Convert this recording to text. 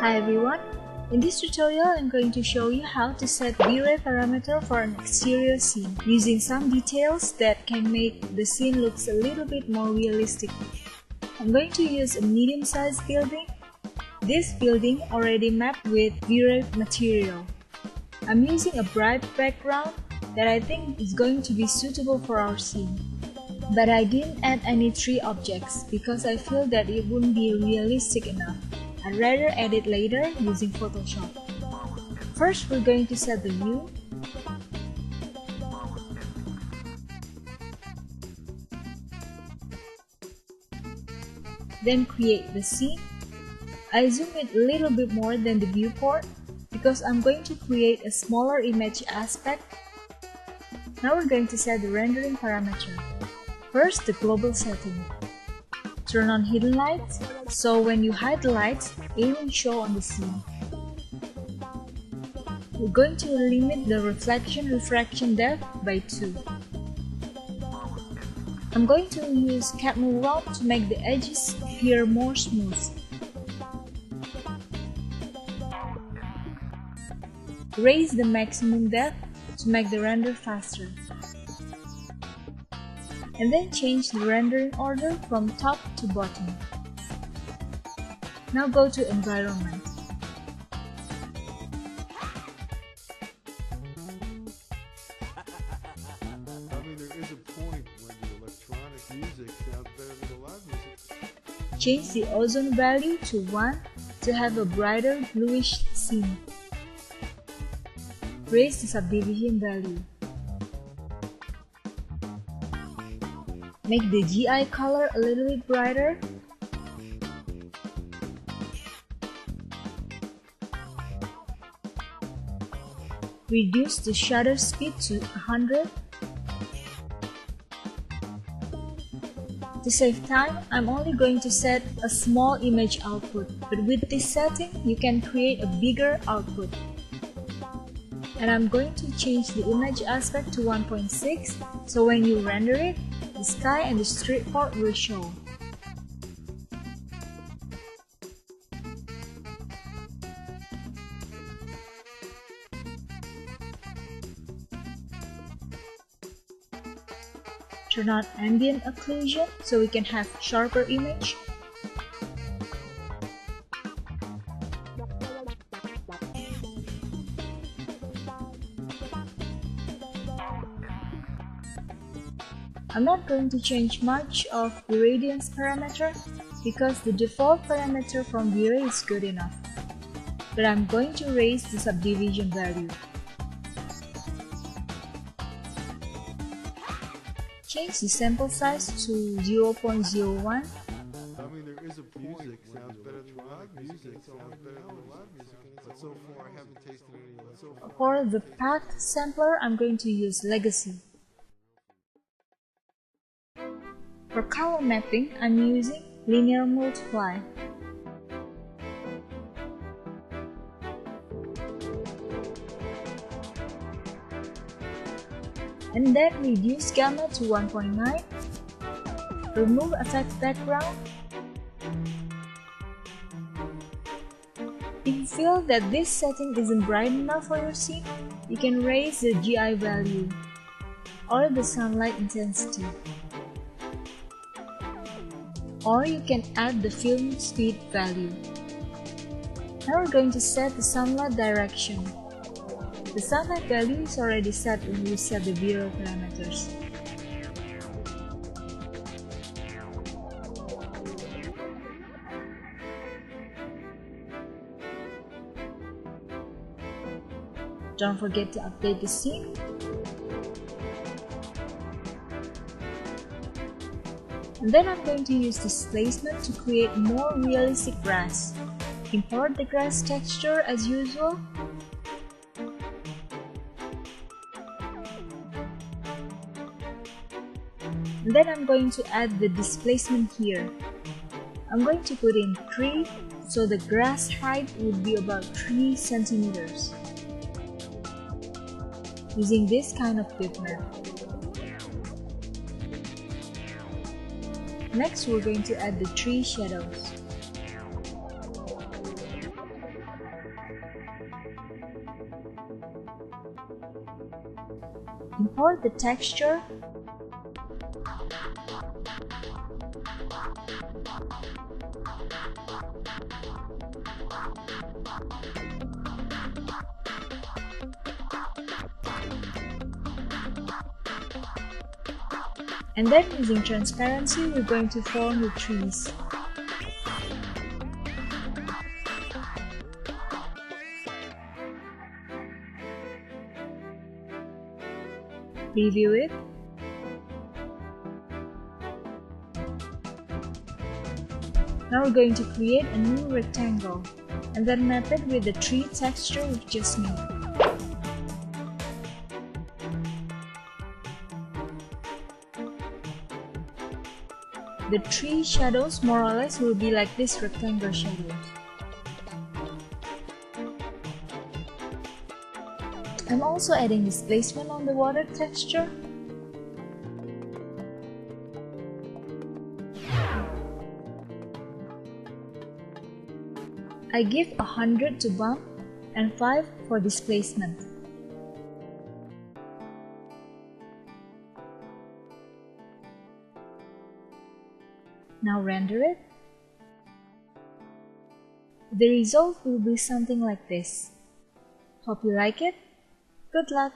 Hi everyone, in this tutorial I'm going to show you how to set V-Ray parameter for an exterior scene using some details that can make the scene looks a little bit more realistic. I'm going to use a medium-sized building. This building already mapped with V-Ray material. I'm using a bright background that I think is going to be suitable for our scene. But I didn't add any tree objects because I feel that it wouldn't be realistic enough. I'd rather add it later using Photoshop. First, we're going to set the view. Then create the scene. I zoom it a little bit more than the viewport because I'm going to create a smaller image aspect. Now we're going to set the rendering parameter. First, the global setting. Turn on hidden lights, so when you hide the lights, it will show on the scene. We're going to limit the refraction depth by 2. I'm going to use cat move round to make the edges appear more smooth. Raise the maximum depth to make the render faster. And then change the rendering order from top to bottom. Now go to environment. There is a point when the electronic music sounds better than the live music. Change the ozone value to 1 to have a brighter bluish scene. Raise the subdivision value. Make the GI color a little bit brighter. Reduce the shutter speed to 100. To save time, I'm only going to set a small image output, but with this setting, you can create a bigger output. And I'm going to change the image aspect to 1.6, so when you render it, the sky and the street part will show. Turn on ambient occlusion so we can have sharper image. I'm not going to change much of the radiance parameter because the default parameter from V-Ray is good enough. But I'm going to raise the subdivision value. Change the sample size to 0.01. There is a music sounds better than live music. But so far I haven't tasted any. For the path sampler, I'm going to use Legacy. For color mapping, I'm using Linear Multiply. And then reduce gamma to 1.9. Remove effect background. If you feel that this setting isn't bright enough for your scene, you can raise the GI value or the sunlight intensity. Or you can add the film speed value. Now we're going to set the sunlight direction. The sunlight value is already set when we set the V-Ray parameters. Don't forget to update the scene. And then I'm going to use displacement to create more realistic grass. Import the grass texture as usual. And then I'm going to add the displacement here. I'm going to put in 3, so the grass height would be about 3 centimeters. Using this kind of bitmap. Next, we're going to add the tree shadows. Import the texture. And then using transparency, we're going to form the trees. Preview it. Now we're going to create a new rectangle and then map it with the tree texture we've just made. The tree shadows more or less will be like this rectangle shadows. I'm also adding displacement on the water texture. I give 100 to bump and 5 for displacement. Now render it. The result will be something like this. Hope you like it. Good luck!